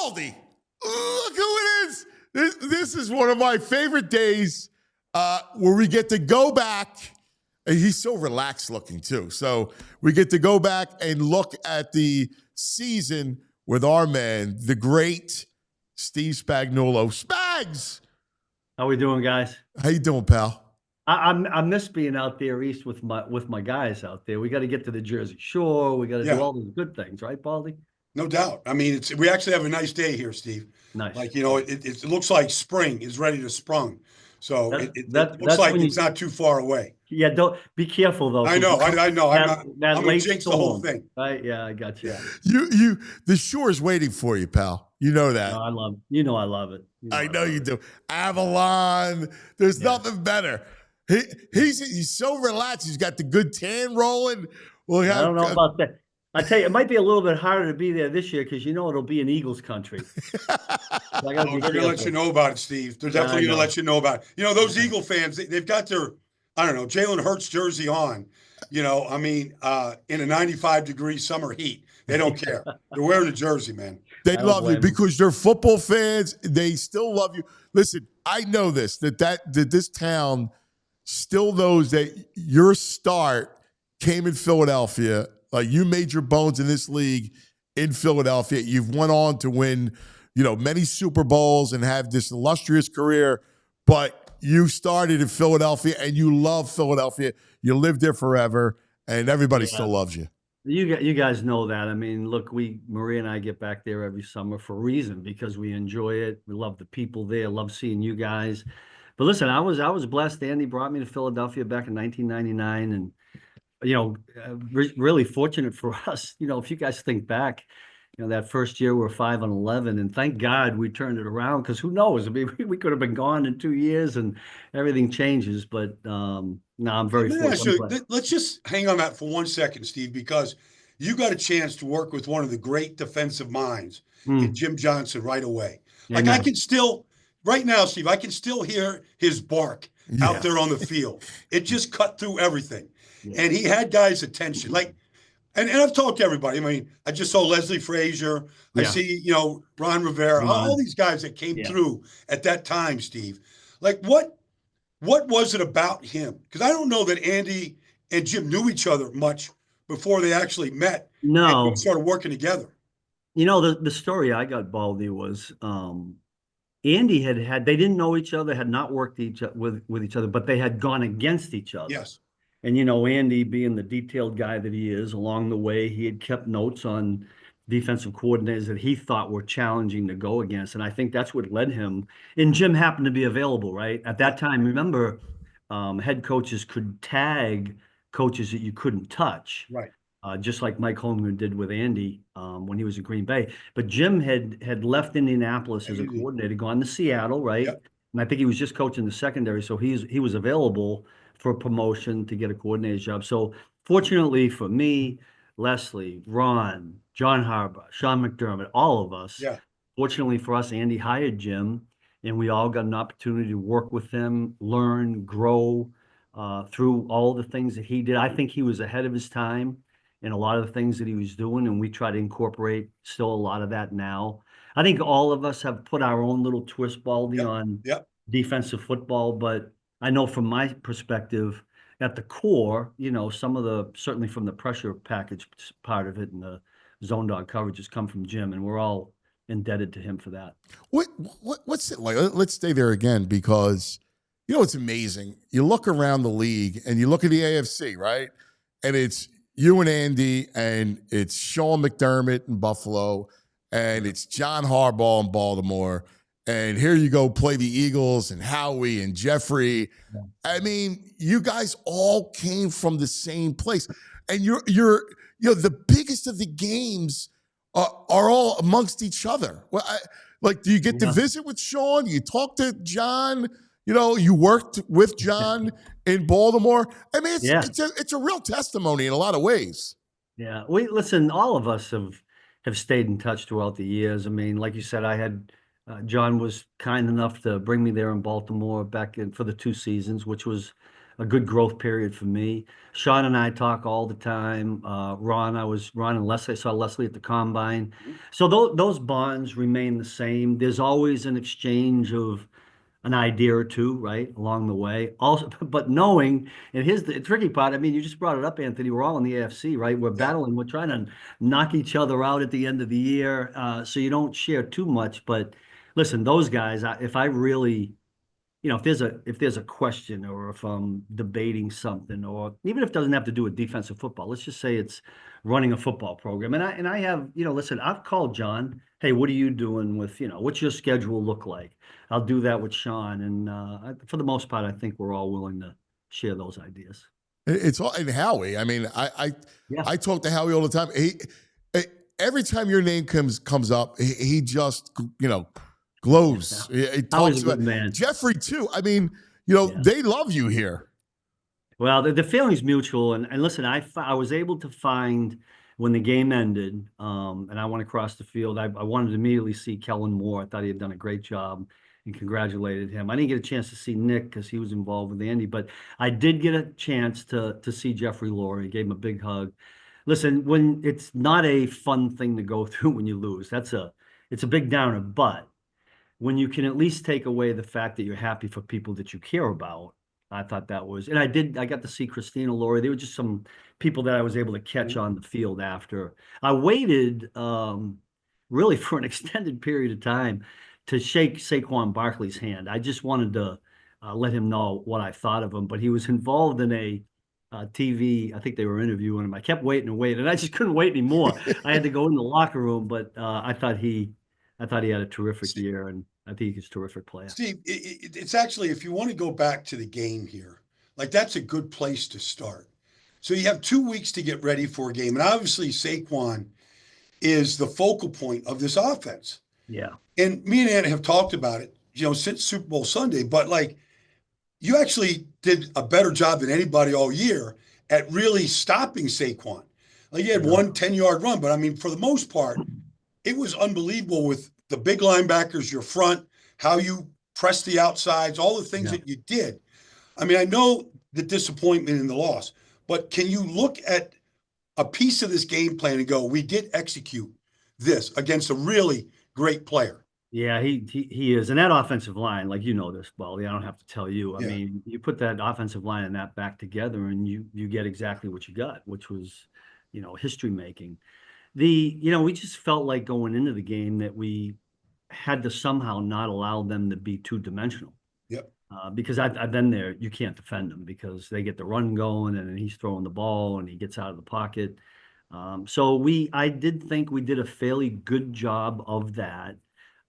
Baldy, look who it is. This is one of my favorite days where we get to go back. And he's so relaxed looking too. So we get to go back and look at the season with our man, the great Steve Spagnuolo. Spags! How we doing, guys? How you doing, pal? I miss being out there east with my guys out there. We got to get to the Jersey Shore. We got to do all those good things, right, Baldy? No doubt. I mean, we actually have a nice day here, Steve. Nice. Like, it looks like spring is ready to sprung. So it looks like it's not too far away. Yeah, don't be careful though. I know. I'm gonna jinx the whole thing. Right? Yeah, I got you. The shore is waiting for you, pal. You know that. No, I love it. I love it. I know you do. Avalon. There's nothing better. He's so relaxed. He's got the good tan rolling. Well, I don't know about that. I tell you, it might be a little bit harder to be there this year because it'll be an Eagles country. They're going to let you know about it, Steve. They're definitely going to let you know about it. Those Eagle fans, they've got their, I don't know, Jalen Hurts jersey on. In a 95-degree summer heat. They don't care. They're wearing the jersey, man. They love you because they're football fans. They still love you. Listen, I know this, that this town still knows that your start came in Philadelphia. Like, you made your bones in this league in Philadelphia. You've went on to win, many Super Bowls and have this illustrious career, but you started in Philadelphia and you love Philadelphia. You lived there forever, and everybody still loves you. You guys know that. I mean, look, Maria and I get back there every summer for a reason, because we enjoy it. We love the people there, love seeing you guys. But listen, I was blessed. Andy brought me to Philadelphia back in 1999, and really fortunate for us. If you guys think back, that first year we're 5-11, and thank God we turned it around, because who knows? I mean, we could have been gone in 2 years and everything changes. But no, I'm very fortunate. Let's just hang on that for 1 second, Steve, because you got a chance to work with one of the great defensive minds in Jim Johnson right away. Like, I can still, right now, Steve, I can still hear his bark out there on the field. It just cut through everything. Yeah. And he had guys' attention. Like, and I've talked to everybody. I mean, I just saw Leslie Frazier. I see, Ron Rivera, all these guys that came through at that time, Steve. Like, what was it about him? Because I don't know that Andy and Jim knew each other much before they actually met. No. And started working together. The story I got, Baldy, was Andy they didn't know each other, had not worked with each other, but they had gone against each other. Yes. And, Andy, being the detailed guy that he is, along the way, he had kept notes on defensive coordinators that he thought were challenging to go against. And I think that's what led him. And Jim happened to be available, right? At that time, remember, head coaches could tag coaches that you couldn't touch. Right. Just like Mike Holmgren did with Andy when he was in Green Bay. But Jim had left Indianapolis as a coordinator, gone to Seattle, right? Yep. And I think he was just coaching the secondary, so he was available for promotion to get a coordinator's job. So fortunately for me, Leslie, Ron, John Harbaugh, Sean McDermott, all of us, fortunately for us, Andy hired Jim, and we all got an opportunity to work with him, learn, grow through all the things that he did. I think he was ahead of his time in a lot of the things that he was doing, and we try to incorporate still a lot of that now. I think all of us have put our own little twist, Baldy, on defensive football, but I know from my perspective, at the core, some of certainly from the pressure package part of it and the zone dog coverages come from Jim, and we're all indebted to him for that. What's it like? Let's stay there again, because, it's amazing. You look around the league and you look at the AFC, right? And it's you and Andy, and it's Sean McDermott in Buffalo, and it's John Harbaugh in Baltimore. And here you go, play the Eagles and Howie and Jeffrey. I mean, you guys all came from the same place, and you're the biggest of the games are all amongst each other. Well, do you get to visit with Sean? You talk to John? You worked with John in Baltimore. I mean, it's a real testimony in a lot of ways. Yeah, listen. All of us have stayed in touch throughout the years. I mean, like you said, I had. John was kind enough to bring me there in Baltimore back for the 2 seasons, which was a good growth period for me. Sean and I talk all the time. Ron and Leslie. I saw Leslie at the combine. So those bonds remain the same. There's always an exchange of an idea or two, right, along the way. Also, but knowing, and here's the tricky part. I mean, you just brought it up, Anthony. We're all in the AFC, right? We're battling. We're trying to knock each other out at the end of the year, so you don't share too much. But listen, those guys, if I really, if there's a question, or if I'm debating something, or even if it doesn't have to do with defensive football, let's just say it's running a football program. And I have, listen, I've called John. Hey, what are you doing with, what's your schedule look like? I'll do that with Sean. And for the most part, I think we're all willing to share those ideas. It's all, and Howie. I mean, I talk to Howie all the time. Every time your name comes up, he just, glows. He talks about man. Jeffrey too. I mean, they love you here. Well, the feeling's mutual. And listen, I was able to find, when the game ended, and I went across the field, I wanted to immediately see Kellen Moore. I thought he had done a great job and congratulated him. I didn't get a chance to see Nick because he was involved with Andy, but I did get a chance to see Jeffrey Lurie. Gave him a big hug. Listen, when it's not a fun thing to go through when you lose, it's a big downer, but when you can at least take away the fact that you're happy for people that you care about, I thought that was, and I got to see Christina Lurie. There were just some people that I was able to catch on the field after. I waited really for an extended period of time to shake Saquon Barkley's hand. I just wanted to let him know what I thought of him, but he was involved in a TV, I think they were interviewing him. I kept waiting and I just couldn't wait anymore. I had to go in the locker room, but I thought he had a terrific year, and I think he's a terrific player. Steve, it's actually, if you want to go back to the game here, like that's a good place to start. So you have 2 weeks to get ready for a game. And obviously Saquon is the focal point of this offense. Yeah. And me and Anna have talked about it, since Super Bowl Sunday, but like you actually did a better job than anybody all year at really stopping Saquon. Like you had one 10-yard run, but I mean, for the most part, it was unbelievable with the big linebackers, your front, how you pressed the outsides, all the things that you did. I mean, I know the disappointment in the loss, but can you look at a piece of this game plan and go, we did execute this against a really great player? Yeah, he is. And that offensive line, like this, Baldy, I don't have to tell you. I mean, you put that offensive line and that back together and you get exactly what you got, which was, history making. We just felt like going into the game that we had to somehow not allow them to be two-dimensional. Yep. Because I've been there, you can't defend them because they get the run going and then he's throwing the ball and he gets out of the pocket. So I did think we did a fairly good job of that.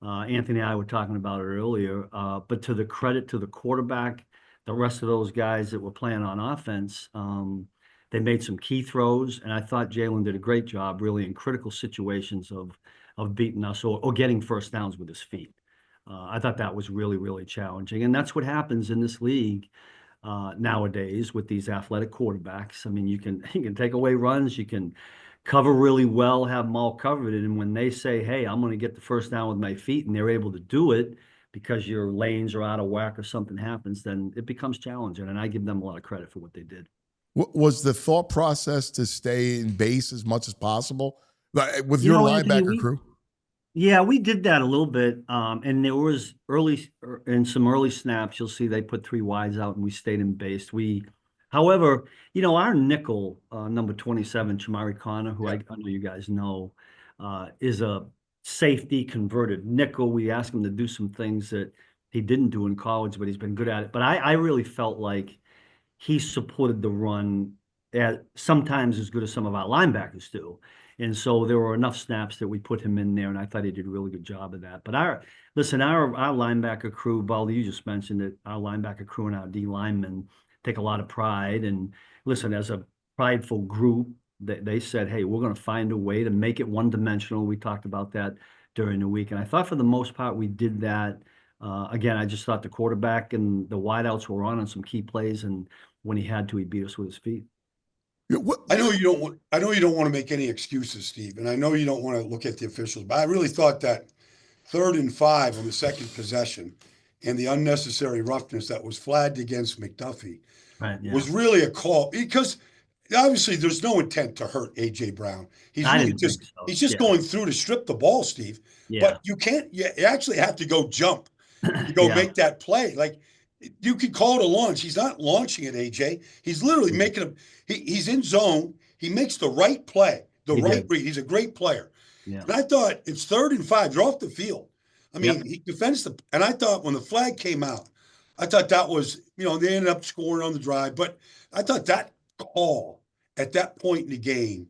Anthony and I were talking about it earlier, but to the credit to the quarterback, the rest of those guys that were playing on offense, they made some key throws, and I thought Jalen did a great job really in critical situations of beating us or getting first downs with his feet. I thought that was really, really challenging, and that's what happens in this league nowadays with these athletic quarterbacks. I mean, you can take away runs, you can cover really well, have them all covered, and when they say, hey, I'm going to get the first down with my feet, and they're able to do it because your lanes are out of whack or something happens, then it becomes challenging, and I give them a lot of credit for what they did. Was the thought process to stay in base as much as possible with your linebacker crew? Yeah, we did that a little bit. And there was some early snaps, you'll see they put 3 wides out and we stayed in base. However, our nickel, number 27, Chamari Connor, who I know you guys know, is a safety converted nickel. We asked him to do some things that he didn't do in college, but he's been good at it. But I really felt like he supported the run sometimes as good as some of our linebackers do. And so there were enough snaps that we put him in there, and I thought he did a really good job of that. But our linebacker crew, Baldy, you just mentioned it, our linebacker crew and our D linemen take a lot of pride. And listen, as a prideful group, they said, hey, we're going to find a way to make it one-dimensional. We talked about that during the week. And I thought for the most part we did that. Again, I just thought the quarterback and the wideouts were on some key plays, and when he had to, he beat us with his feet. I know you don't want to make any excuses, Steve, and I know you don't want to look at the officials, but I really thought that 3rd and 5 on the second possession and the unnecessary roughness that was flagged against McDuffie was really a call because obviously there's no intent to hurt A.J. Brown. He's really he's just going through to strip the ball, Steve. But you actually have to go jump to go make that play. Like you could call it a launch. He's not launching it, A.J. He's literally making he's in zone. He makes the right play, read. He's a great player. Yeah. And I thought it's 3rd and 5. They're off the field. I mean, he defends and I thought when the flag came out, I thought that was, they ended up scoring on the drive. But I thought that call at that point in the game,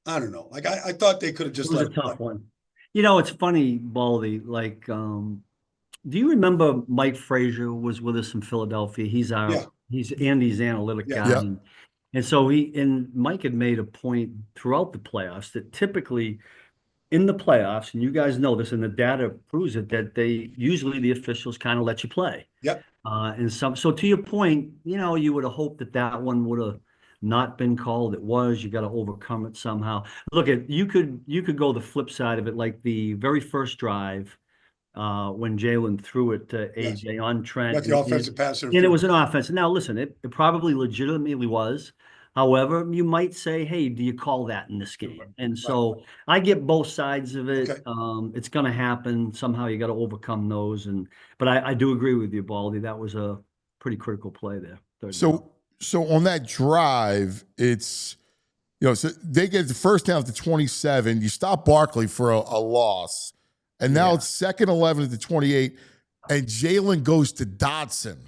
I don't know. Like I thought they could have just let it play. It was a tough one. It's funny, Baldy. Like, do you remember Mike Frazier was with us in Philadelphia? He's Andy's analytic guy. Yeah. And so Mike had made a point throughout the playoffs that typically in the playoffs, and you guys know this, and the data proves it, that usually the officials kind of let you play. Yep. So to your point, you would have hoped that one would have not been called. It was. You got to overcome it somehow. Look, you could go the flip side of it, like the very first drive when Jalen threw it to AJ on Trent. That's the offensive pass. And it was an offense. Now, listen, it probably legitimately was. However, you might say, hey, do you call that in this game? And so I get both sides of it. Okay. It's going to happen. Somehow you got to overcome those. But I do agree with you, Baldy. That was a pretty critical play there. So on that drive, it's, so they get the first down to 27. You stop Barkley for a loss. And now it's 2nd 11 at the 28. And Jalen goes to Dotson.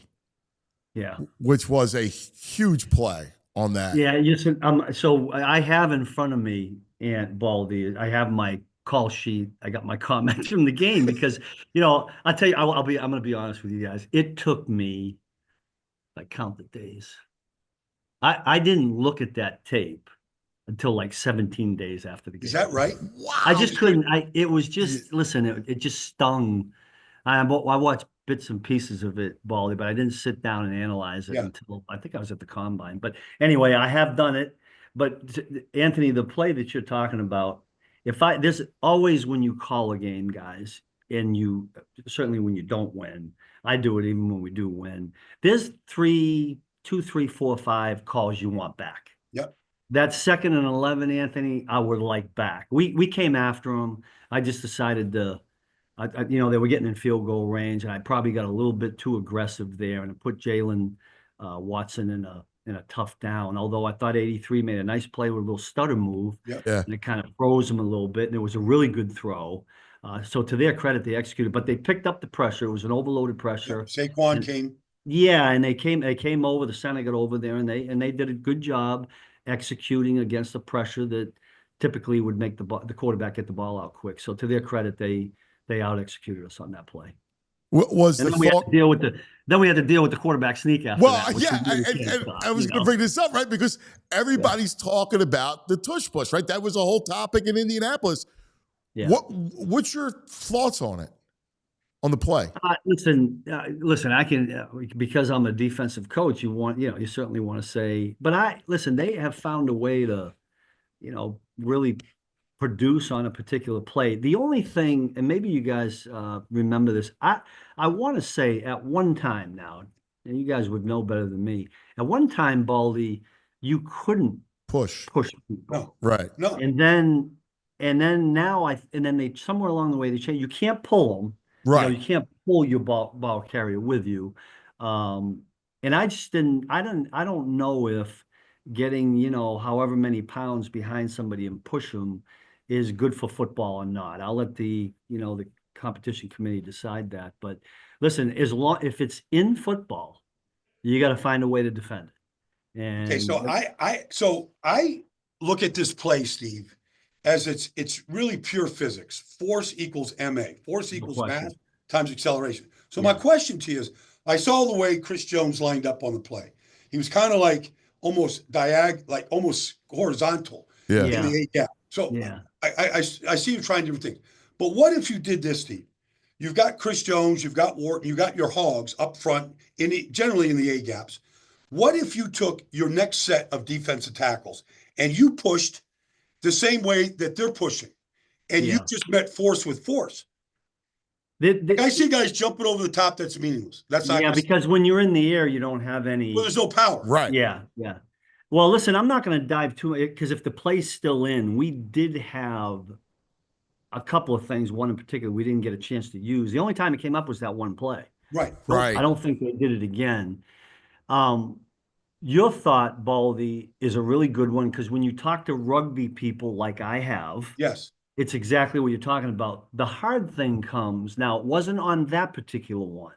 Yeah. Which was a huge play on that. Yeah. So I have in front of me, and Baldy, I have my call sheet. I got my comments from the game because, I'll tell you, I'm going to be honest with you guys. It took me, I count the days. I didn't look at that tape until like 17 days after the game. Is that right? Wow. I just couldn't. It was just, listen, it just stung. I watched bits and pieces of it, Baldy, but I didn't sit down and analyze it until I think I was at the combine. But anyway, I have done it. But Anthony, the play that you're talking about, there's always when you call a game, guys, and certainly when you don't win, I do it even when we do win. There's 2, 3, 4, 5 calls you want back. Yep. That 2nd and 11, Anthony, I would like back. We came after them. I just decided they were getting in field goal range, and I probably got a little bit too aggressive there, and it put Jalen Watson in a tough down. Although I thought 83 made a nice play with a little stutter move, and it kind of froze him a little bit, and it was a really good throw. So to their credit, they executed, but they picked up the pressure. It was an overloaded pressure. Saquon came. Yeah, and they came over. The center got over there, and they did a good job executing against the pressure that typically would make the quarterback get the ball out quick. So to their credit, they out-executed us on that play. What was and then we had to deal with the quarterback sneak after that. And I was going to bring this up, right? Because everybody's talking about the tush push, right? That was a whole topic in Indianapolis. Yeah. What's your thoughts on it, on the play? Listen, I can, because I'm a defensive coach, you certainly want to say, but they have found a way to, really produce on a particular play. The only thing, and maybe you guys remember this, I want to say at one time now, and you guys would know better than me, at one time, Baldy, you couldn't push people. No. Right. No. And then they somewhere along the way they changed. You can't pull them. Right. You can't pull your ball carrier with you. And I just didn't. I don't know if getting however many pounds behind somebody and push them is good for football or not. I'll let the competition committee decide that. But listen, if it's in football, you got to find a way to defend it. And okay, so I look at this play, Steve, as it's really pure physics. Force equals MA. Force equals mass times acceleration. So my question to you is, I saw the way Chris Jones lined up on the play. He was kind of like almost almost horizontal in the A gap. So I see you trying different things. But what if you did this, Steve? You've got Chris Jones, you've got Wharton, you've got your hogs up front, generally in the A gaps. What if you took your next set of defensive tackles and you pushed the same way that they're pushing, and you just met force with force? I see guys jumping over the top. That's meaningless. That's not. Yeah, because when you're in the air, you don't have any. Well, there's no power. Right. Yeah, yeah. Well, listen, I'm not going to dive too much because if the play's still in, we did have a couple of things. One in particular, we didn't get a chance to use. The only time it came up was that one play. Right. Right. I don't think they did it again. Your thought, Baldy, is a really good one because when you talk to rugby people like I have, yes, it's exactly what you're talking about. The hard thing comes now. It wasn't on that particular one,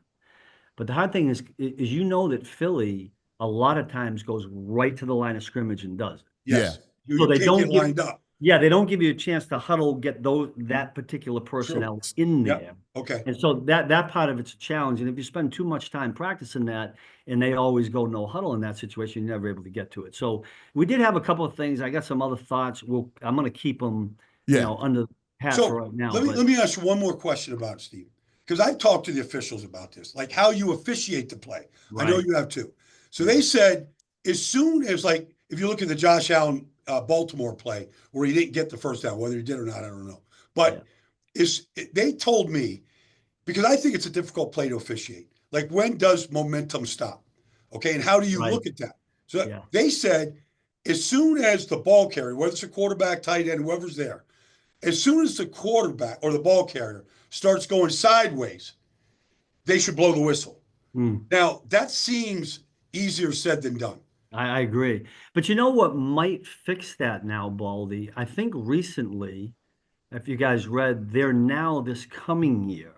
but the hard thing is you know that Philly a lot of times goes right to the line of scrimmage and does it. yes. Yeah. So they don't get lined up. Yeah, they don't give you a chance to huddle, get that particular personnel in there. Yep. Okay. And so that part of it's a challenge. And if you spend too much time practicing that and they always go no huddle in that situation, you're never able to get to it. So we did have a couple of things. I got some other thoughts. I'm going to keep them, under the hat for right now. Let me ask you one more question about it, Steve, because I've talked to the officials about this, like how you officiate the play. Right. I know you have too. So they said as soon as, like, if you look at the Josh Allen Baltimore play where he didn't get the first down, whether he did or not, I don't know. But they told me, because I think it's a difficult play to officiate, like when does momentum stop? Okay, and how do you look at that? So they said as soon as the ball carrier, whether it's a quarterback, tight end, whoever's there, as soon as the quarterback or the ball carrier starts going sideways, they should blow the whistle. Now, that seems easier said than done. I agree. But you know what might fix that now, Baldy? I think recently, if you guys read, they're now this coming year.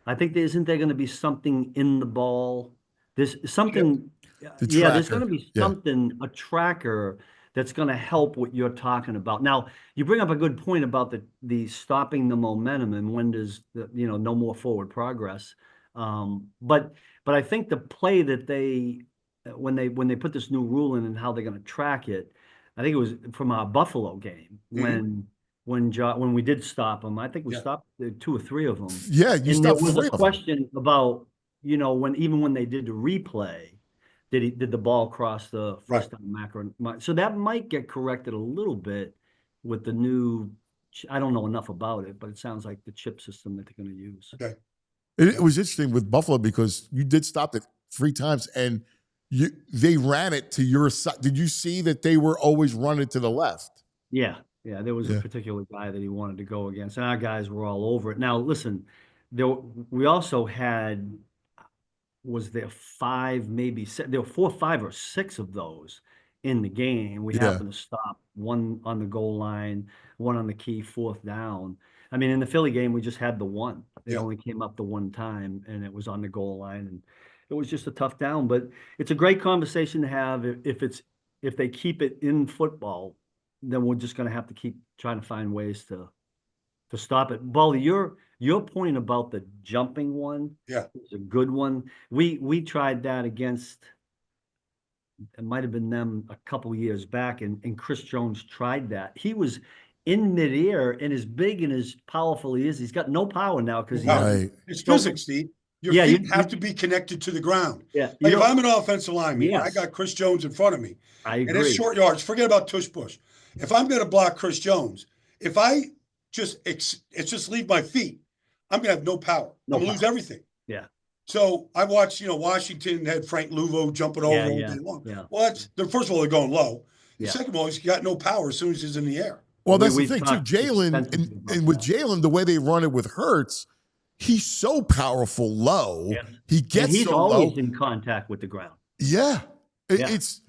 I think isn't there going to be something in the ball? There's something, there's going to be something, a tracker that's going to help what you're talking about. Now, you bring up a good point about the stopping the momentum and when does no more forward progress. But I think the play that when they put this new rule in and how they're going to track it, I think it was from our Buffalo game when we did stop them. I think we stopped 2 or 3 of them. Yeah, you stopped 3 of them. There was a question about when they did the replay, did the ball cross the first down marker? So that might get corrected a little bit with the new. I don't know enough about it, but it sounds like the chip system that they're going to use. Okay. It was interesting with Buffalo because you did stop it 3 times and they ran it to your side. Did you see that they were always running to the left? Yeah. There was a particular guy that he wanted to go against, and our guys were all over it. Now, listen, we also had, was there 5, maybe 6, there were 4, 5, or 6 of those in the game. We happened to stop one on the goal line, one on the key 4th down. I mean, in the Philly game, we just had the one. It only came up the one time, and it was on the goal line, and it was just a tough down. But it's a great conversation to have. If they keep it in football, then we're just going to have to keep trying to find ways to stop it. Baldy, your point about the jumping one is a good one. We tried that against, it might have been them a couple years back, and Chris Jones tried that. He was in midair, and as big and as powerful he is, he's got no power now because it's physics, Steve. Your feet have to be connected to the ground. Yeah. Like if I'm an offensive lineman, I got Chris Jones in front of me. I agree. And it's short yards. Forget about Tush Push. If I'm going to block Chris Jones, if I just leave my feet, I'm going to have no power. I'm going to lose everything. Yeah. So I watched, Washington had Frank Luvo jumping over all day long. Yeah. Well, first of all, they're going low. Second of all, he's got no power as soon as he's in the air. Well, that's the thing too. Jalen, and with Jalen, the way they run it with Hurts, he's so powerful low. Yeah. He gets he's so always low. in contact with the ground. Yeah. It's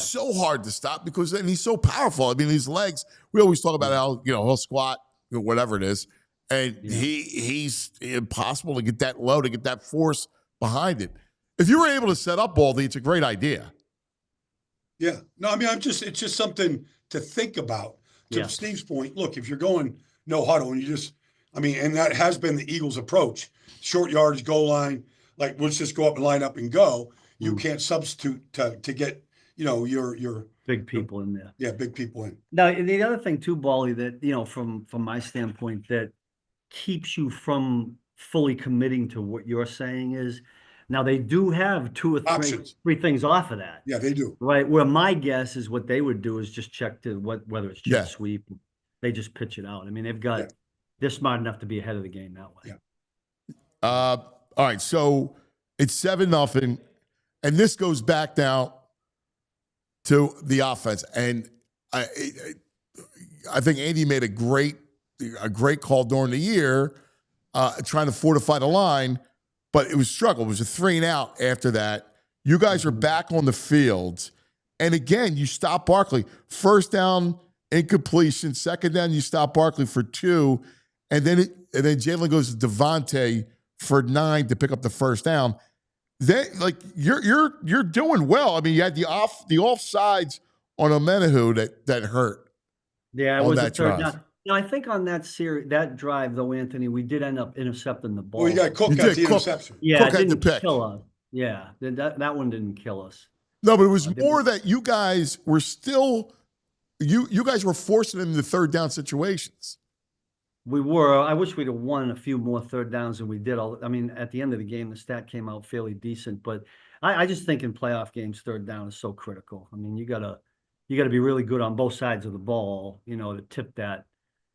so hard to stop because he's so powerful. I mean, his legs, we always talk about how, he'll squat, whatever it is. And he's impossible to get that low, to get that force behind it. If you were able to set up Baldy, it's a great idea. Yeah. No, I mean, it's just something to think about. To Steve's point, look, if you're going no huddle and and that has been the Eagles' approach, short yardage, goal line, like let's just go up and line up and go. You can't substitute to get, your big people in there. Yeah, big people in. Now, the other thing too, Bally, that, from my standpoint, that keeps you from fully committing to what you're saying is, now they do have 2 or 3 things off of that. Yeah, they do. Right. Where my guess is what they would do is just check to whether it's jet sweep. They just pitch it out. I mean, they're smart enough to be ahead of the game that way. Yeah. All right, so it's 7-0, and this goes back now to the offense. And I think Andy made a great call during the year, trying to fortify the line, but it was struggle. It was a 3-and-out after that. You guys are back on the field, and again, you stop Barkley. First down, incompletion. Second down, you stop Barkley for 2, and then Jalen goes to Devonta for 9 to pick up the first down. You're doing well. I mean, you had the offsides on Omenahu that hurt. Yeah, it was a third down. I think on that drive though, Anthony, we did end up intercepting the ball. Well, you got Cook at the interception. Yeah, it didn't kill us. Yeah, that one didn't kill us. No, but it was more that you guys were still you guys were forcing them into third down situations. We were. I wish we'd have won a few more third downs than we did. I mean, at the end of the game, the stat came out fairly decent, but I just think in playoff games, third down is so critical. I mean, you gotta be really good on both sides of the ball, to tip that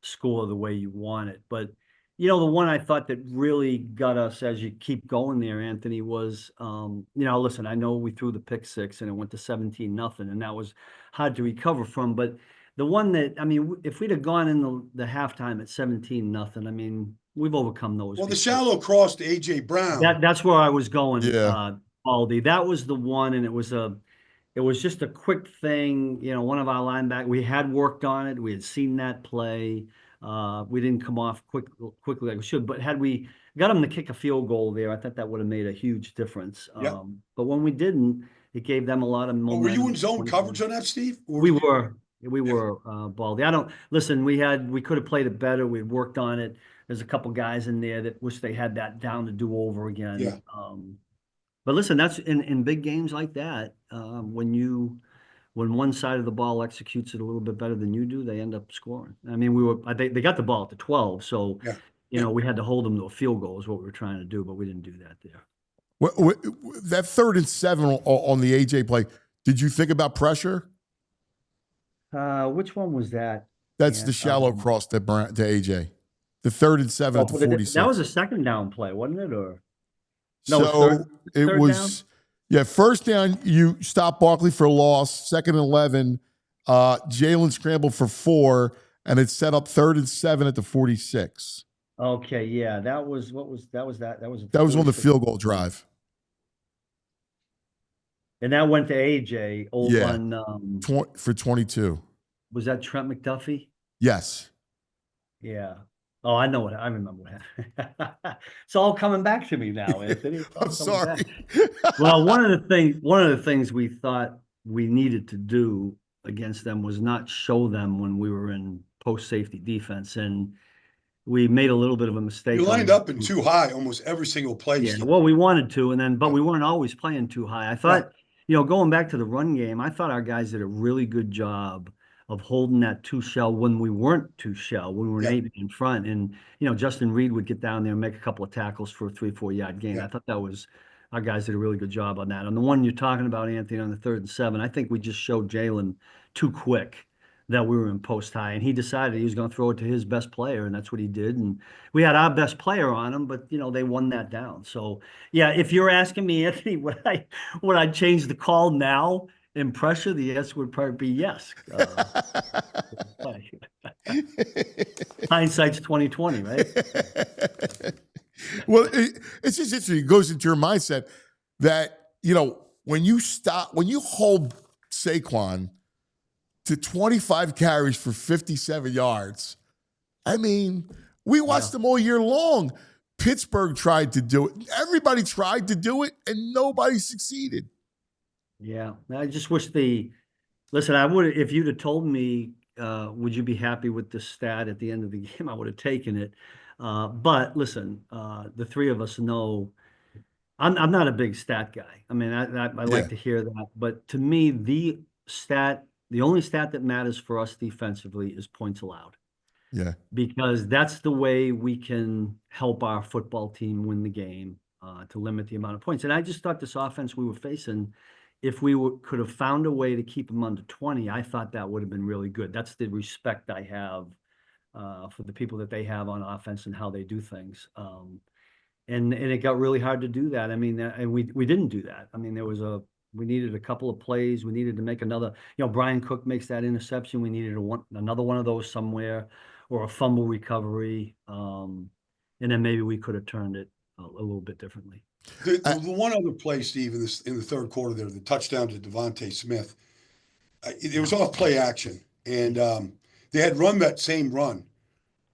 score the way you want it. But the one I thought that really got us as you keep going there, Anthony, was listen, I know we threw the pick 6 and it went to 17-0, and that was hard to recover from, but the one that, I mean, if we'd have gone in the halftime at 17-0, I mean, we've overcome those. Well, the shallow cross to A.J. Brown. That's where I was going, yeah. Baldy. That was the one, and it was just a quick thing. One of our linebackers, we had worked on it. We had seen that play. We didn't come off quickly like we should, but had we got them to kick a field goal there, I thought that would have made a huge difference. Yep. But when we didn't, it gave them a lot of momentum. Were you in zone coverage on that, Steve? We were, Baldy. We could have played it better. We worked on it. There's a couple guys in there that wish they had that down to do over again. Yeah. But listen, that's in big games like that, when one side of the ball executes it a little bit better than you do, they end up scoring. I mean, they got the ball at the 12, so we had to hold them to a field goal is what we were trying to do, but we didn't do that there. That 3rd and 7 on the AJ play, did you think about pressure? Which one was that? That's the shallow cross to AJ. The 3rd and 7 at the 46. That was a second down play, wasn't it? Or no, so it was down? Yeah, first down, you stop Barkley for a loss. 2nd and 11, Jalen scrambled for 4, and it set up 3rd and 7 at the 46. Okay, yeah, that was on the field goal drive. And that went to AJ for 22. Was that Trent McDuffie? Yes. Yeah. Oh, I remember what happened. It's all coming back to me now, Anthony. I'm sorry. Well, one of the things we thought we needed to do against them was not show them when we were in post safety defense, and we made a little bit of a mistake. You lined up in too high almost every single play. Yeah, well, we wanted to, but we weren't always playing too high. I thought, going back to the run game, I thought our guys did a really good job of holding that 2 shell when we weren't 2 shell, when we were an 8 in front. And, Justin Reed would get down there and make a couple of tackles for a 3-4 yard gain. I thought our guys did a really good job on that. On the one you're talking about, Anthony, on the 3rd and 7, I think we just showed Jalen too quick that we were in post high, and he decided he was going to throw it to his best player, and that's what he did. And we had our best player on him, but they won that down. So yeah, if you're asking me, Anthony, would I change the call now in pressure? The answer would probably be yes. Hindsight's 20/20, right? Well, it's just interesting. It goes into your mindset that when you hold Saquon to 25 carries for 57 yards. I mean, we watched them all year long. Pittsburgh tried to do it. Everybody tried to do it, and nobody succeeded. Yeah, I just wish listen, I would, if you'd have told me, would you be happy with the stat at the end of the game, I would have taken it. But listen, the three of us know I'm not a big stat guy. I mean, I like to hear that. But to me, the only stat that matters for us defensively is points allowed. Yeah. Because that's the way we can help our football team win the game, to limit the amount of points. And I just thought this offense we were facing, if we could have found a way to keep them under 20, I thought that would have been really good. That's the respect I have for the people that they have on offense and how they do things. and it got really hard to do that. I mean, and we didn't do that. I mean, we needed a couple of plays. We needed to make another, Brian Cook makes that interception. We needed another one of those somewhere, or a fumble recovery. And then maybe we could have turned it a little bit differently. The one other play, Steve, in the third quarter there, the touchdown to Devonta Smith, it was off play action. And they had run that same run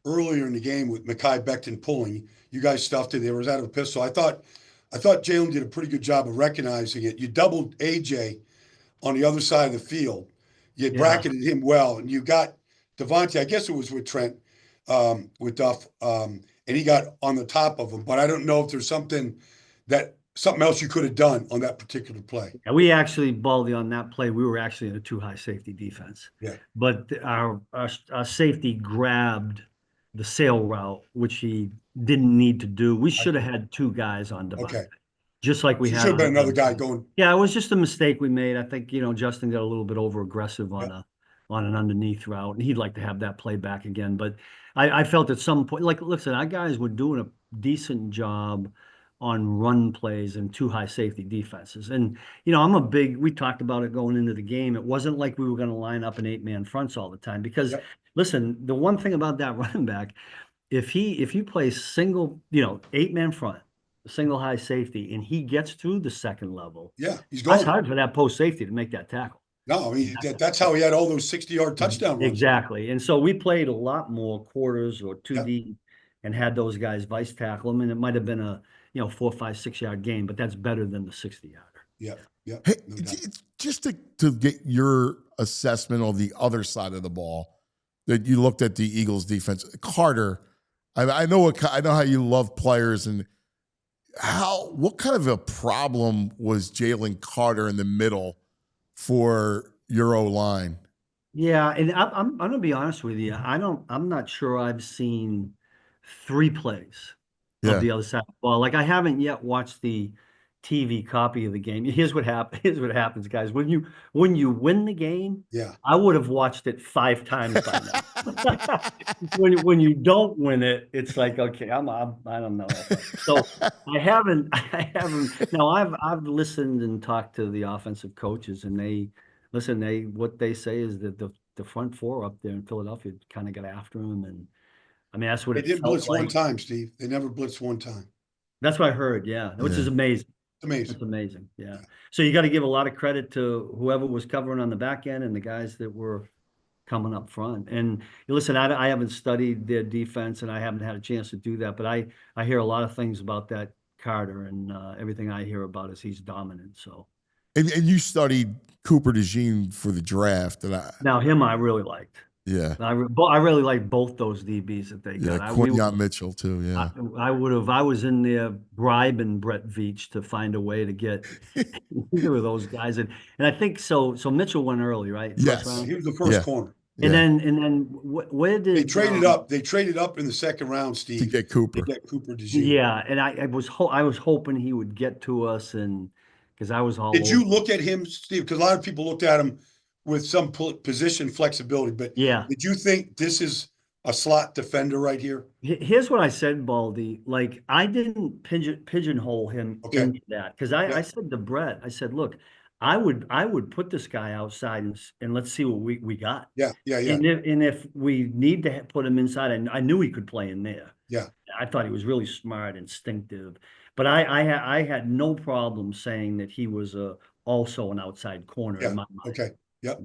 earlier in the game with Mekhi Becton pulling. You guys stuffed it. There was out of a pistol. I thought Jalen did a pretty good job of recognizing it. You doubled AJ on the other side of the field. You had bracketed him well, and you got Devonta. I guess it was with Trent, with Duff, and he got on the top of him. But I don't know if there's something else you could have done on that particular play. Yeah, we actually, Baldy, on that play, we were actually in a too high safety defense. Yeah. But our safety grabbed the sail route, which he didn't need to do. We should have had two guys on Devonta. Okay. Just like we had. Should have been another guy going. Yeah, it was just a mistake we made. I think, Justin got a little bit over aggressive on an underneath route, and he'd like to have that play back again. But I felt at some point, like, listen, our guys were doing a decent job on run plays and too high safety defenses. And, we talked about it going into the game. It wasn't like we were going to line up in 8-man fronts all the time because, listen, the one thing about that running back, if you play single, 8-man front, single high safety, and he gets through the second level, he's going. It's hard for that post safety to make that tackle. No, I mean, that's how he had all those 60-yard touchdown runs. Exactly. And so we played a lot more quarters or 2D and had those guys vice tackle them, and it might have been a 4, 5, 6-yard game, but that's better than the 60-yarder. Yeah. Hey, just to get your assessment on the other side of the ball, that you looked at the Eagles defense, Carter. I know how you love players, and what kind of a problem was Jalen Carter in the middle for your O-line? Yeah, and I'm going to be honest with you. I'm not sure I've seen 3 plays of the other side of the ball. Like, I haven't yet watched the TV copy of the game. Here's what happens, guys. When you win the game, I would have watched it 5 times by now. when you don't win it, it's like, okay, I don't know. So I haven't. Now I've listened and talked to the offensive coaches, and what they say is that the front four up there in Philadelphia kind of got after him, and I mean, that's what they didn't blitz one time, Steve. They never blitzed one time. That's what I heard. Yeah, which is amazing. It's amazing. It's amazing. Yeah. So you got to give a lot of credit to whoever was covering on the back end and the guys that were coming up front. And listen, I haven't studied their defense, and I haven't had a chance to do that, but I hear a lot of things about that Carter, and everything I hear about is he's dominant. So. And you studied Cooper DeJean for the draft, and him I really liked. Yeah, I really like both those DBs that they got. Yeah, Quinyon Mitchell too. Yeah, I would have. I was in there bribing Brett Veach to find a way to get either of those guys, and I think so. So Mitchell went early, right? Yes, he was the first corner. And then where did they traded up? They traded up in the second round, Steve, to get Cooper. DeJean. Yeah, and I was hoping he would get to us, and because I was all. Did you look at him, Steve? Because a lot of people looked at him with some position flexibility, but did you think this is a slot defender right here? Here's what I said, Baldy. Like, I didn't pigeonhole him into that, because I said to Brett, I said, look, I would put this guy outside and let's see what we got. Yeah. And if we need to put him inside, and I knew he could play in there. Yeah. I thought he was really smart, instinctive, but I had no problem saying that he was also an outside corner in my mind. Okay. Yep.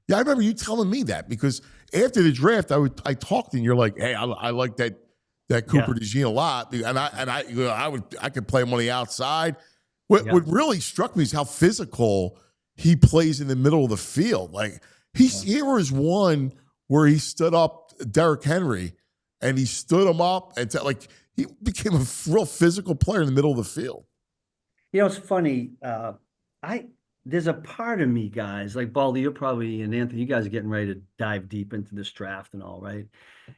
Yeah, I remember you telling me that, because after the draft, I talked and you're like, hey, I like that Cooper DeJean a lot, and I could play him on the outside. What really struck me is how physical he plays in the middle of the field. Like here was one where he stood up Derrick Henry, and he stood him up, and he became a real physical player in the middle of the field. It's funny. There's a part of me, guys, like Baldy, you're probably, and Anthony, you guys are getting ready to dive deep into this draft and all, right?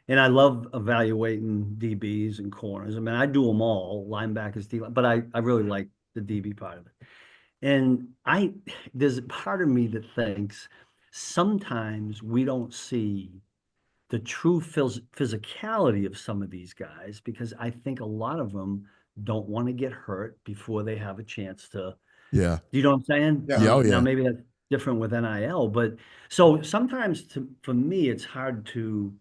And I love evaluating DBs and corners. I mean, I do them all, linebackers, but I really like the DB part of it. And there's a part of me that thinks sometimes we don't see the true physicality of some of these guys, because I think a lot of them don't want to get hurt before they have a chance to. Yeah. You know what I'm saying? Yeah. Oh, yeah. Now maybe that's different with NIL, but so sometimes for me, it's hard to,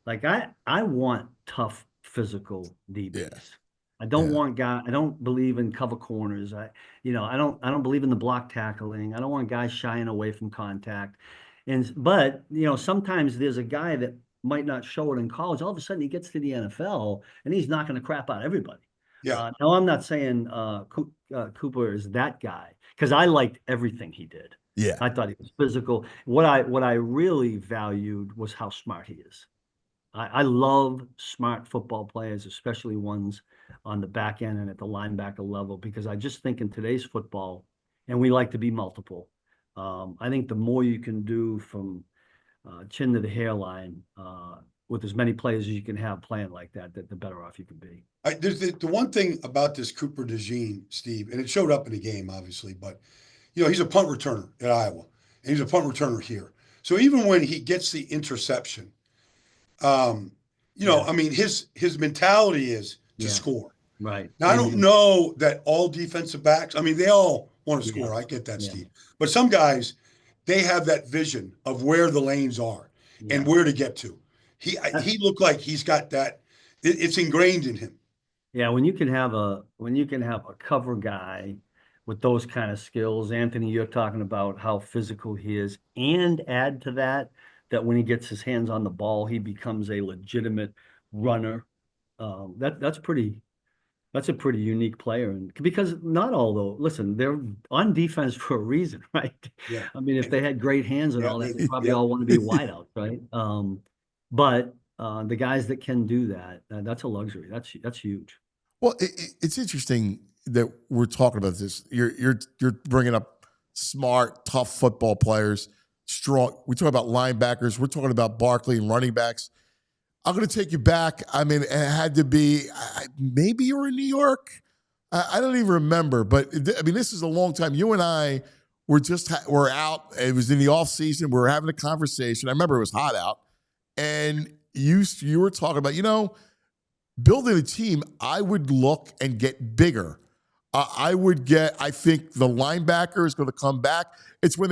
like, I want tough physical DBs. Yeah. I don't want I don't believe in cover corners. I don't believe in the block tackling. I don't want guys shying away from contact. But sometimes there's a guy that might not show it in college. All of a sudden he gets to the NFL and he's knocking the crap out of everybody. Yeah. Now I'm not saying Cooper is that guy, because I liked everything he did. Yeah. I thought he was physical. What I really valued was how smart he is. I love smart football players, especially ones on the back end and at the linebacker level, because I just think in today's football, and we like to be multiple, I think the more you can do from chin to the hairline with as many players as you can have playing like that, the better off you can be. There's the one thing about this Cooper DeJean, Steve, and it showed up in the game, obviously, but he's a punt returner at Iowa, and he's a punt returner here. So even when he gets the interception, I mean, his mentality is to score. Right. Now, I don't know that all defensive backs, I mean, they all want to score. I get that, Steve. But some guys, they have that vision of where the lanes are and where to get to. He looked like he's got that. It's ingrained in him. Yeah, when you can have a cover guy with those kind of skills, Anthony, you're talking about how physical he is, and add to that when he gets his hands on the ball, he becomes a legitimate runner. That's a pretty unique player, and because not all though. Listen, they're on defense for a reason, right? Yeah. I mean, if they had great hands and all that, they probably all want to be wideouts, right? But the guys that can do that, that's a luxury. That's huge. Well, it's interesting that we're talking about this. You're bringing up smart, tough football players, strong. We talk about linebackers. We're talking about Barkley and running backs. I'm going to take you back. I mean, it had to be maybe you were in New York. I don't even remember, but I mean, this is a long time. You and I were out. It was in the off season. We were having a conversation. I remember it was hot out, and you were talking about, building a team. I would look and get bigger. I think the linebacker is going to come back. It's when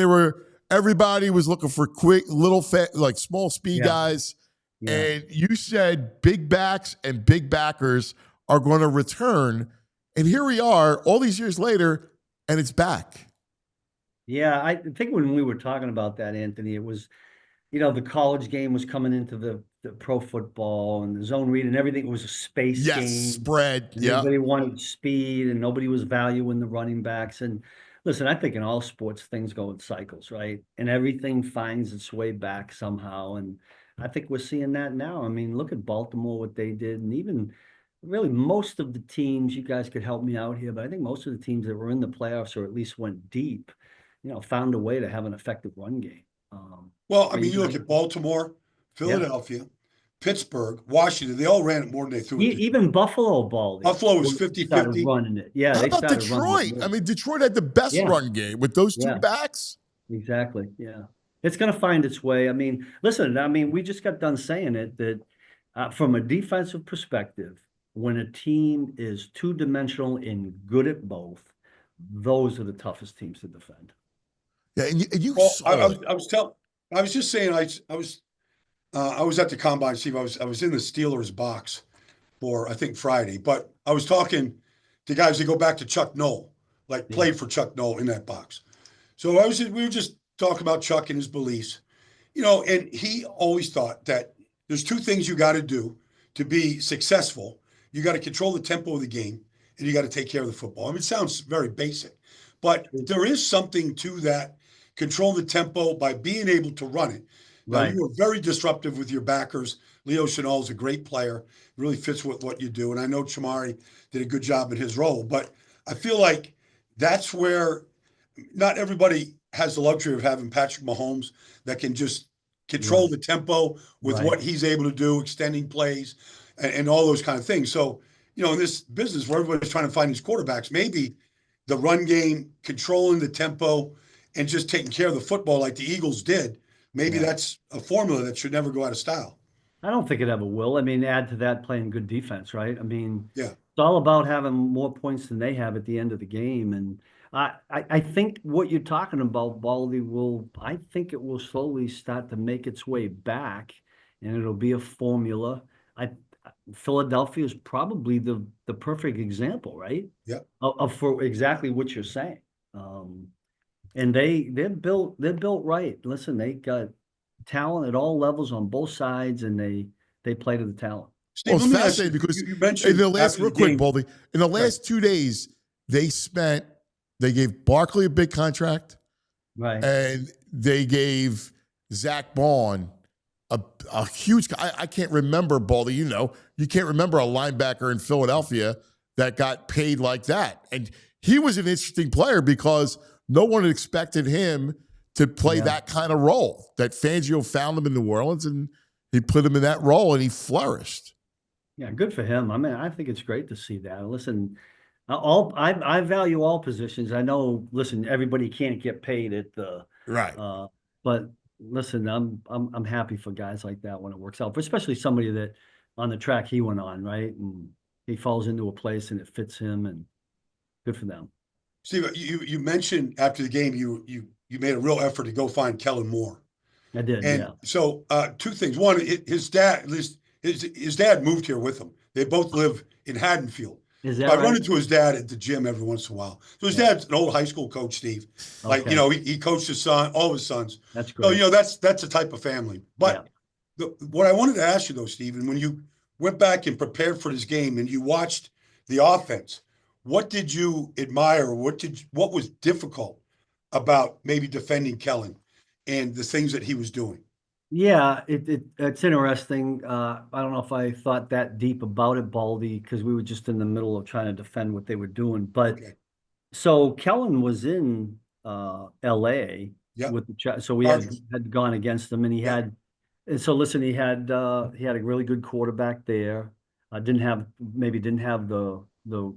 everybody was looking for quick, little, like small speed guys. Yeah. And you said big backs and big backers are going to return. And here we are all these years later, and it's back. Yeah, I think when we were talking about that, Anthony, it was, the college game was coming into the pro football and the zone read and everything. It was a space game. Spread. Yeah. Everybody wanted speed and nobody was valuing the running backs. And listen, I think in all sports, things go in cycles, right? And everything finds its way back somehow. And I think we're seeing that now. I mean, look at Baltimore, what they did. And even really most of the teams, you guys could help me out here, but I think most of the teams that were in the playoffs or at least went deep, found a way to have an effective run game. Well, I mean, you look at Baltimore, Philadelphia, Pittsburgh, Washington, they all ran it more than they threw it. Even Buffalo ball. Buffalo was 50-50. Running it. Yeah. How about Detroit? I mean, Detroit had the best run game with those two backs. Exactly. Yeah. It's going to find its way. I mean, listen, we just got done saying it that from a defensive perspective, when a team is two-dimensional and good at both, those are the toughest teams to defend. Yeah, and you I was just saying I was at the combine, Steve. I was in the Steelers box for I think Friday, but I was talking to guys that go back to Chuck Noll, played for Chuck Noll in that box. So we were just talking about Chuck and his beliefs, and he always thought that there's two things you got to do to be successful. You got to control the tempo of the game, and you got to take care of the football. I mean, it sounds very basic, but there is something to that. Control the tempo by being able to run it. Now, you were very disruptive with your backers. Leo Chenal is a great player, really fits with what you do. And I know Chamari did a good job in his role, but I feel like that's where not everybody has the luxury of having Patrick Mahomes that can just control the tempo with what he's able to do, extending plays and all those kind of things. So, in this business where everybody's trying to find these quarterbacks, maybe the run game, controlling the tempo, and just taking care of the football like the Eagles did, maybe that's a formula that should never go out of style. I don't think it ever will. I mean, add to that playing good defense, right? I mean, all about having more points than they have at the end of the game. And I think what you're talking about, Baldy, I think it will slowly start to make its way back, and it'll be a formula. Philadelphia is probably the perfect example, right? Yeah. For exactly what you're saying. And they're built right. Listen, they got talent at all levels on both sides, and they play to the talent. Steve, well, it's fascinating because you mentioned in the last, real quick, Baldy, in the last 2 days, they gave Barkley a big contract, right? And they gave Zach Bond a huge. I can't remember, Baldy. You can't remember a linebacker in Philadelphia that got paid like that, and he was an interesting player because no one expected him to play that kind of role. That Fangio found him in New Orleans, and he put him in that role, and he flourished. Yeah, good for him. I mean, I think it's great to see that. Listen, I value all positions. I know. Listen, everybody can't get paid at the right, but listen, I'm happy for guys like that when it works out, especially somebody that on the track he went on, right, and he falls into a place and it fits him, and good for them. Steve, you mentioned after the game you made a real effort to go find Kellen Moore. I did, and so two things. One, his dad, at least his dad moved here with him. They both live in Haddonfield. Is that I right? run into his dad at the gym every once in a while. So his dad's an old high school coach, Steve. Like, he coached his son, all of his sons. That's great. So, that's the type of family. But what I wanted to ask you, though, Steve, and when you went back and prepared for this game and you watched the offense, what did you admire? What was difficult about maybe defending Kellen and the things that he was doing? Yeah, it's interesting. I don't know if I thought that deep about it, Baldy, because we were just in the middle of trying to defend what they were doing. But so Kellen was in LA with the so we had gone against him, and he had, and so listen, he had a really good quarterback there. Didn't have the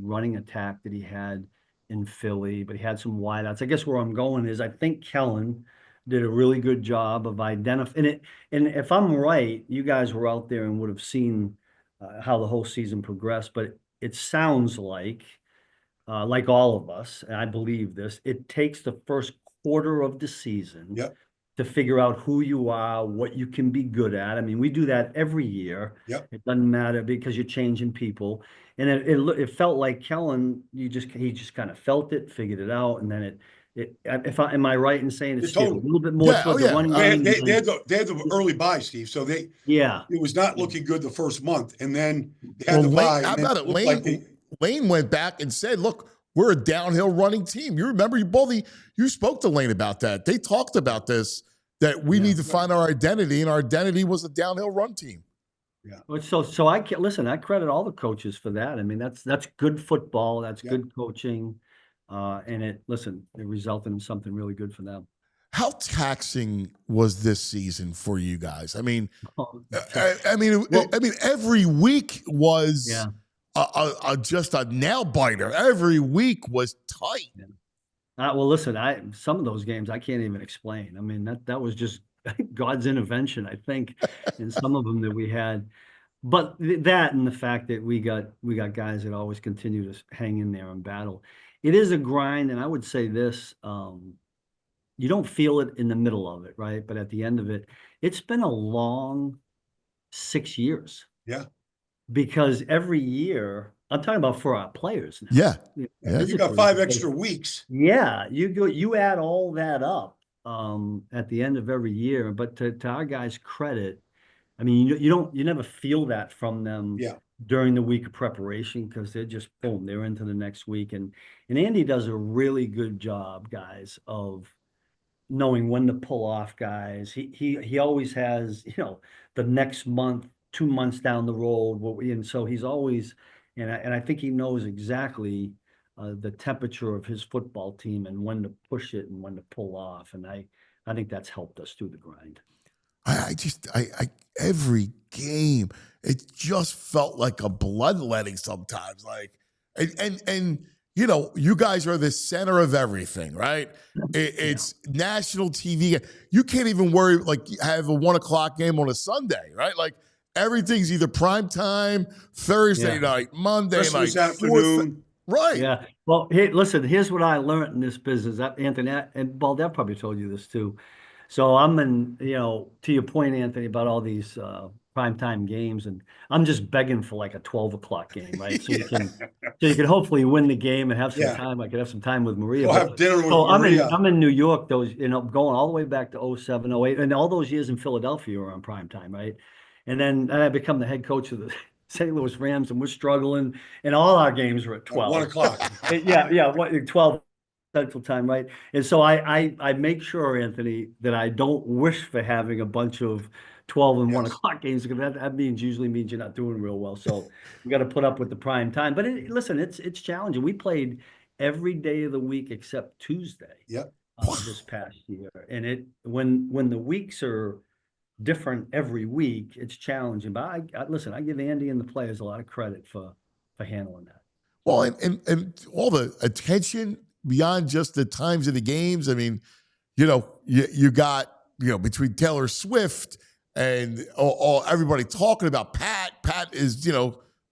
running attack that he had in Philly, but he had some wideouts. I guess where I'm going is I think Kellen did a really good job of identifying it. And if I'm right, you guys were out there and would have seen how the whole season progressed, but it sounds like all of us, and I believe this, it takes the first quarter of the season to figure out who you are, what you can be good at. I mean, we do that every year. It doesn't matter because you're changing people. And it felt like Kellen, he just kind of felt it, figured it out, and then am I right in saying it's a little bit more toward the running game? They had the early bye, Steve. So it was not looking good the first month, and then they had the bye. How about it? Lane went back and said, "Look, we're a downhill running team." You remember you spoke to Lane about that. They talked about this, that we need to find our identity, and our identity was a downhill run team. Yeah. So I credit all the coaches for that. I mean, that's good football. That's good coaching. And it resulted in something really good for them. How taxing was this season for you guys? I mean, every week was just a nail biter. Every week was tight. Well, listen, some of those games I can't even explain. I mean, that was just God's intervention, I think, in some of them that we had. But that and the fact that we got guys that always continue to hang in there and battle. It is a grind, and I would say this, you don't feel it in the middle of it, right? But at the end of it, it's been a long 6 years. Yeah. Because every year, I'm talking about for our players now. Yeah. You got 5 extra weeks. Yeah. You add all that up at the end of every year. But to our guys' credit, I mean, you never feel that from them during the week of preparation, because they're just boom, they're into the next week. And Andy does a really good job, guys, of knowing when to pull off guys. He always has, the next month, 2 months down the road, and so he's always, and I think he knows exactly the temperature of his football team and when to push it and when to pull off. And I think that's helped us through the grind. I every game, it just felt like a bloodletting sometimes. Like, and you guys are the center of everything, right? It's national TV. You can't even worry, like, have a 1:00 game on a Sunday, right? Like, Everything's either prime time, Thursday night, Monday Christmas night, afternoon. Right. Yeah. Well, hey, listen, here's what I learned in this business. Anthony, and Baldev probably told you this too. So I'm in, to your point, Anthony, about all these primetime games, and I'm just begging for like a 12 o'clock game, right? So you can hopefully win the game and have some time. I could have some time with Maria. We'll have dinner with Maria. I'm in New York, those, going all the way back to 07, 08, and all those years in Philadelphia were on primetime, right? And then I become the head coach of the St. Louis Rams, and we're struggling, and all our games were at 12. 1 o'clock. Yeah, 12 Central Time, right? And so I make sure, Anthony, that I don't wish for having a bunch of 12 and 1 o'clock games, because that usually means you're not doing real well. So you got to put up with the prime time. But listen, it's challenging. We played every day of the week except Tuesday. Yep. This past year, and when the weeks are different every week, it's challenging. But I listen, I give Andy and the players a lot of credit for handling that. Well, and all the attention beyond just the times of the games. I mean, you got, between Taylor Swift and all everybody talking about Pat. Pat is,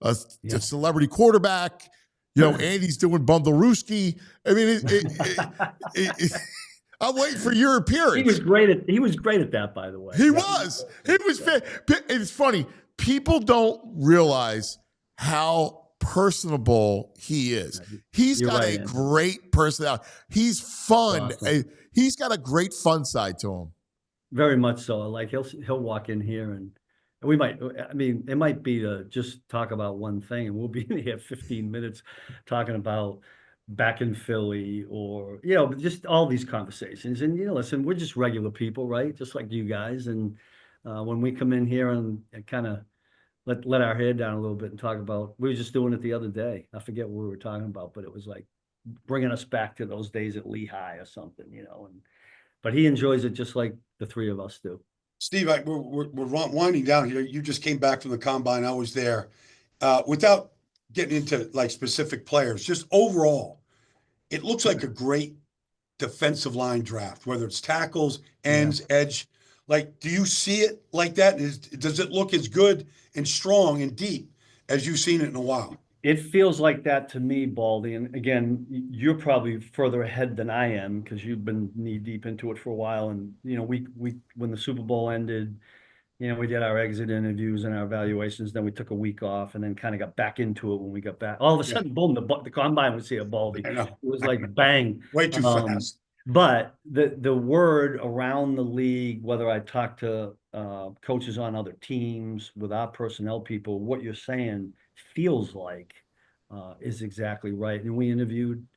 a celebrity quarterback. Andy's doing Bundlerooski. I mean, I'm waiting for your appearance. He was great at that, by the way. He was. It's funny. People don't realize how personable he is. He's got a great personality. He's fun. Awesome. He's got a great fun side to him. Very much so. Like he'll walk in here and we might, it might be to just talk about one thing, and we'll be in here 15 minutes talking about back in Philly, or, just all these conversations. And, listen, we're just regular people, right? Just like you guys. And when we come in here and kind of let our head down a little bit and talk about, we were just doing it the other day. I forget what we were talking about, but it was like bringing us back to those days at Lehigh or something, but he enjoys it just like the three of us do. Steve, we're winding down here. You just came back from the combine. I was there. Without getting into like specific players, just overall, it looks like a great defensive line draft, whether it's tackles, ends, edge. Like, do you see it like that? Does it look as good and strong and deep as you've seen it in a while? It feels like that to me, Baldy. And again, you're probably further ahead than I am because you've been knee deep into it for a while. And, we when the Super Bowl ended, we did our exit interviews and our evaluations. Then we took a week off and then kind of got back into it when we got back. All of a sudden, boom, the combine was here, Baldy. It was like bang. Way too fast. But the word around the league, whether I talk to coaches on other teams, with our personnel people, what you're saying feels like is exactly right. And we interviewed,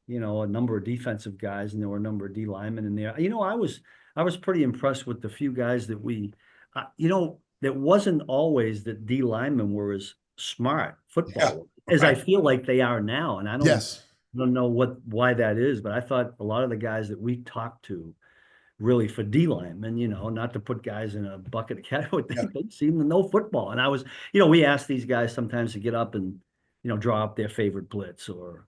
a number of defensive guys, and there were a number of D linemen in there. I was pretty impressed with the few guys that we, it wasn't always that D linemen were as smart football as I feel like they are now. And I don't know why that is, but I thought a lot of the guys that we talked to, really for D linemen, not to put guys in a bucket of cat, they seem to know football. And I was, we asked these guys sometimes to get up and, draw up their favorite blitz, or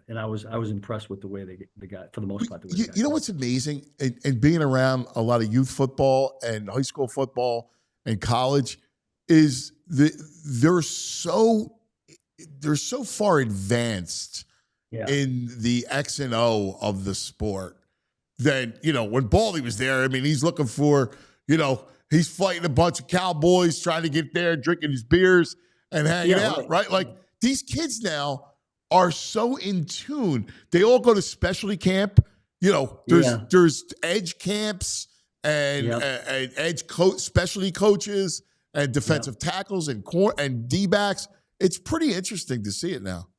and I was impressed with the way they got, for the most part. What's amazing, and being around a lot of youth football and high school football and college, is they're so far advanced in the X and O of the sport. Then, when Baldy was there, he's looking for, he's fighting a bunch of cowboys, trying to get there, drinking his beers and hanging out, right? Like, these kids now are so in tune. They all go to specialty camp. There's edge camps and edge specialty coaches and defensive tackles and D-backs. It's pretty interesting to see it now.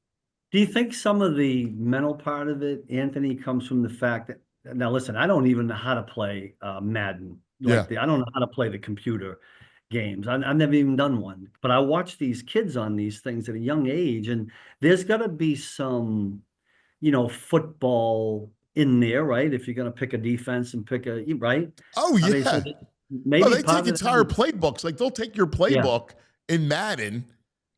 Do you think some of the mental part of it, Anthony, comes from the fact that, now listen, I don't even know how to play Madden. I don't know how to play the computer games. I've never even done one. But I watch these kids on these things at a young age, and there's got to be some, football in there, right? If you're going to pick a defense and pick right? Oh, yeah. Maybe they take entire playbooks. Like, they'll take your playbook in Madden,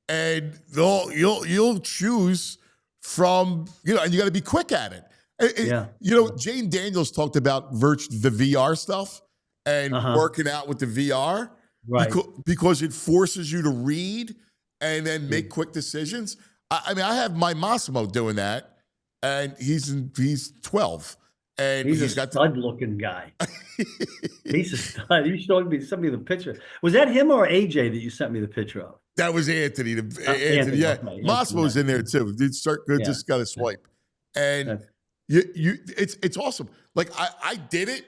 and you'll choose from, and you got to be quick at it. Jayden Daniels talked about the VR stuff and working out with the VR. Right. Because it forces you to read and then make quick decisions. I mean, I have my Massimo doing that, and he's 12. And he's got stud-looking guy. He's a stud. You showed me the picture. Was that him or AJ that you sent me the picture of? That was Anthony. Anthony, yeah. Okay. Massimo's in there too. Just got a swipe, and it's awesome. Like I did it,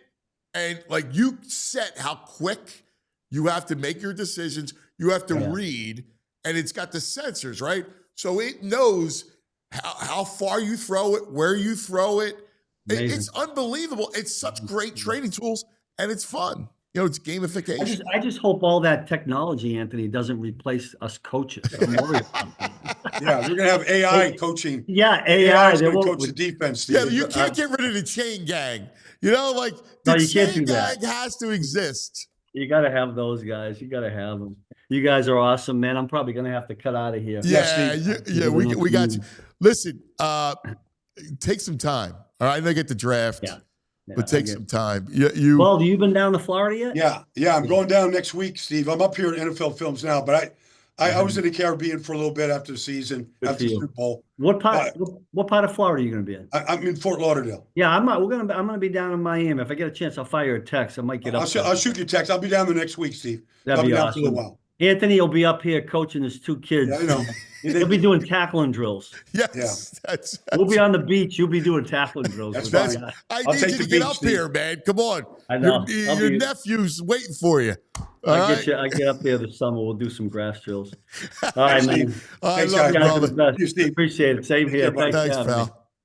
and like you set how quick you have to make your decisions. You have to read, and it's got the sensors, right? So it knows how far you throw it, where you throw it. It's unbelievable. It's such great training tools, and it's fun. You know, it's gamification. I just hope all that technology, Anthony, doesn't replace us coaches. I'm worried about that. Yeah, we're gonna have AI coaching. Yeah, AI is gonna coach the defense. Steve. Yeah, you can't get rid of the chain gang. You know, like the chain gang has to exist. You got to have those guys. You got to have them. You guys are awesome, man. I'm probably gonna have to cut out of here. Yeah, we got you. Listen, take some time. All right, I know you get the draft. Yeah, but take some time. Well, have you been down to Florida yet? Yeah. I'm going down next week, Steve. I'm up here at NFL Films now, but I was in the Caribbean for a little bit after the season, after the Super Bowl. What part of Florida are you going to be in? I'm in Fort Lauderdale. Yeah, I'm gonna be down in Miami. If I get a chance, I'll fire you a text. I might get up. I'll shoot you a text. I'll be down there next week, Steve. That'd be awesome. Down for a little while. Anthony will be up here coaching his two kids. Yeah, I know. He'll be doing tackling drills. Yes. Yeah. We'll be on the beach. You'll be doing tackling drills. I need you to get up here, man. Come on. I know. Your nephew's waiting for you. I get up there this summer. We'll do some grass drills. All right, man. I love you, brother. Appreciate it. Same here. Thanks, pal.